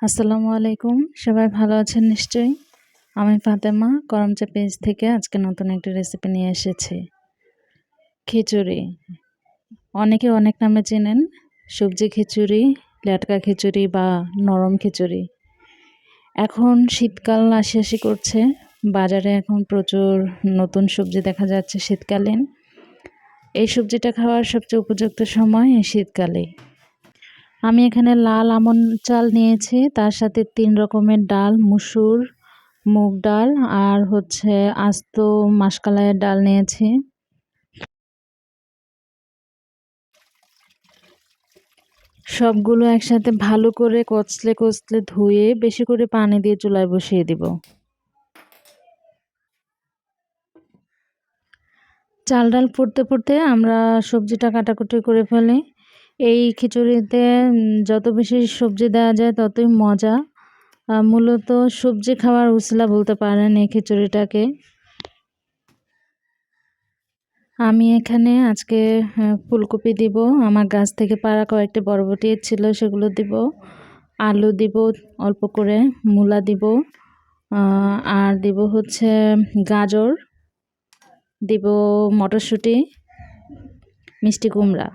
আসসালামু আলাইকুম। সবাই ভালো আছেন নিশ্চয়ই? আমি ফাতেমা করমচা পেজ থেকে আজকে নতুন একটা রেসিপি নিয়ে এসেছি। খিচুড়ি। অনেকে অনেক নামে চেনেন। সবজি খিচুড়ি, লেটকা খিচুড়ি বা নরম খিচুড়ি। এখন শীতকাল আসি করছে। বাজারে এখন প্রচুর নতুন সবজি দেখা যাচ্ছে শীতকালীন। এই সবজিটা খাওয়ার সবচেয়ে উপযুক্ত সময় এই শীতকালেই। আমি এখানে লাল আমন চাল নিয়েছি, তার সাথে ৩ রকমের ডাল, মসুর, মুগ ডাল আর হচ্ছে আস্ত মাসকলাইয়ের ডাল নিয়েছি। সবগুলো একসাথে ভালো করে কচলে ধুয়ে বেশি করে পানি দিয়ে চুলায় বসিয়ে দিব। চাল ডাল ফুটতে আমরা সবজিটা কাটাকুটি করে ফেলি। এই খিচুড়িতে যত বেশি সবজি দেওয়া যায় ততই মজা। মূলত সবজি খাওয়ার উছিলা বলতে পারেন এই খিচুড়িটাকে। আমি এখানে আজকে ফুলকপি দিব, আমার গাছ থেকে পাড়া কয়েকটা বরবটি ছিল সেগুলো দিব, আলু দিব অল্প করে, মূলা দিব, আর দিব হচ্ছে গাজর, দিব মটরশুঁটি, মিষ্টি কুমড়া।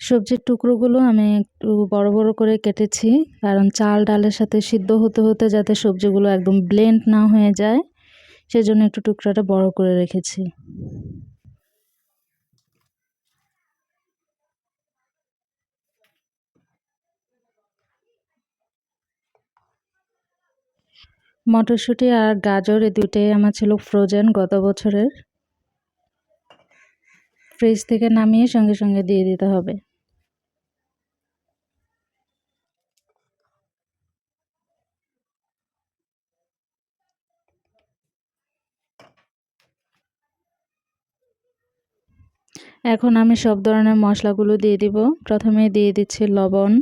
সবজির টুকরোগুলো আমি একটু বড় বড় করে কেটেছি, কারণ চাল ডালের সাথে সিদ্ধ হতে হতে যাতে সবজিগুলো একদম ব্লেন্ড না হয়ে যায় সেজন্য একটু টুকরাটা বড় করে রেখেছি। মটরশুঁটি আর গাজর এই দুইটাই আমার ছিল ফ্রোজেন গত বছরের। ফ্রিজ থেকে নামিয়ে সঙ্গে সঙ্গে দিয়ে দিতে হবে। এখন আমি সব ধরনের মশলাগুলো দিয়ে দিব। প্রথমে দিয়ে দিচ্ছি লবণ,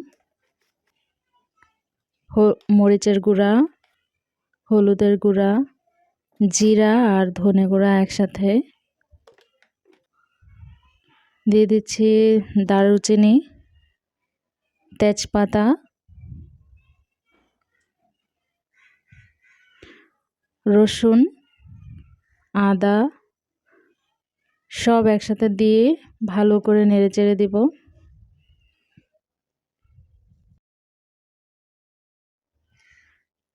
মরিচের গুঁড়া, হলুদের গুঁড়া, জিরা আর ধনে গুঁড়া একসাথে দিয়ে দিচ্ছি, দারুচিনি, তেজপাতা, রসুন, আদা সব একসাথে দিয়ে ভালো করে নেড়েচেড়ে দিব।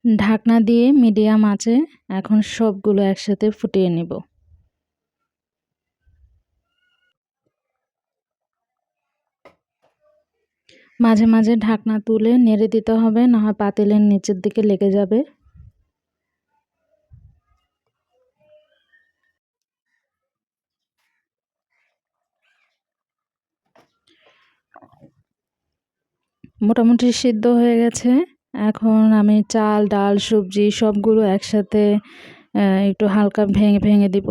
ঢাকনা দিয়ে মিডিয়াম আঁচে এখন সবগুলো একসাথে ফুটিয়ে নিব। মাঝে মাঝে ঢাকনা তুলে নেড়ে দিতে হবে, না হয় পাতিলের নিচের দিকে লেগে যাবে। মোটামুটি সিদ্ধ হয়ে গেছে। এখন আমি চাল ডাল সবজি সবগুলো একসাথে একটু হালকা ভেঙে ভেঙে দিব।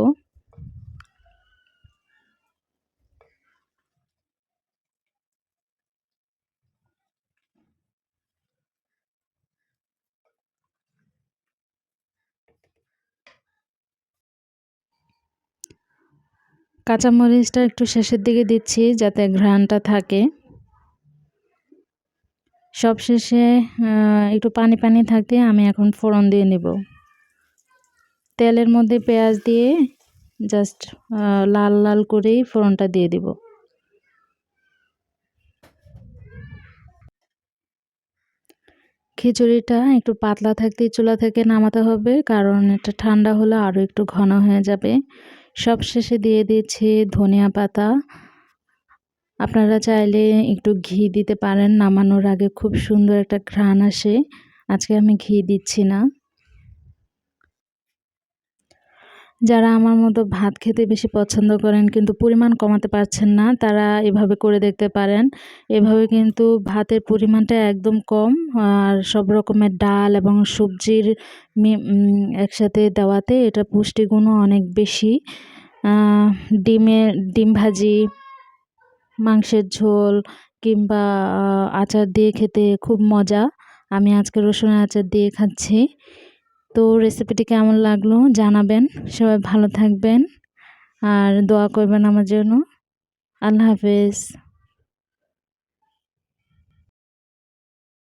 কাঁচামরিচটা একটু শেষের দিকে দিচ্ছি যাতে ঘ্রাণটা থাকে। সবশেষে একটু পানি পানি থাকতে আমি এখন ফোড়ন দিয়ে নেব। তেলের মধ্যে পেঁয়াজ দিয়ে জাস্ট লাল লাল করেই ফোড়নটা দিয়ে দিব। খিচুড়িটা একটু পাতলা থাকতেই চুলা থেকে নামাতে হবে, কারণ এটা ঠান্ডা হলে আরও একটু ঘন হয়ে যাবে। সবশেষে দিয়ে দিচ্ছি ধনিয়া পাতা। আপনারা চাইলে একটু ঘি দিতে পারেন, নামানোর আগে খুব সুন্দর একটা ঘ্রাণ আসে। আজকে আমি ঘি দিচ্ছি না। যারা আমার মতো ভাত খেতে বেশি পছন্দ করেন কিন্তু পরিমাণ কমাতে পারছেন না, তারা এভাবে করে দেখতে পারেন। এভাবে কিন্তু ভাতের পরিমাণটা একদম কম, আর সব রকমের ডাল এবং সবজির একসাথে দেওয়াতে এটা পুষ্টিগুণও অনেক বেশি। ডিম ভাজি, মাংসের ঝোল কিংবা আচার দিয়ে খেতে খুব মজা। আমি আজকে রসুনের আচার দিয়ে খাচ্ছি। তো রেসিপিটি কেমন লাগলো জানাবেন। সবাই ভালো থাকবেন আর দোয়া করবেন আমার জন্য। আল্লাহ হাফেজ।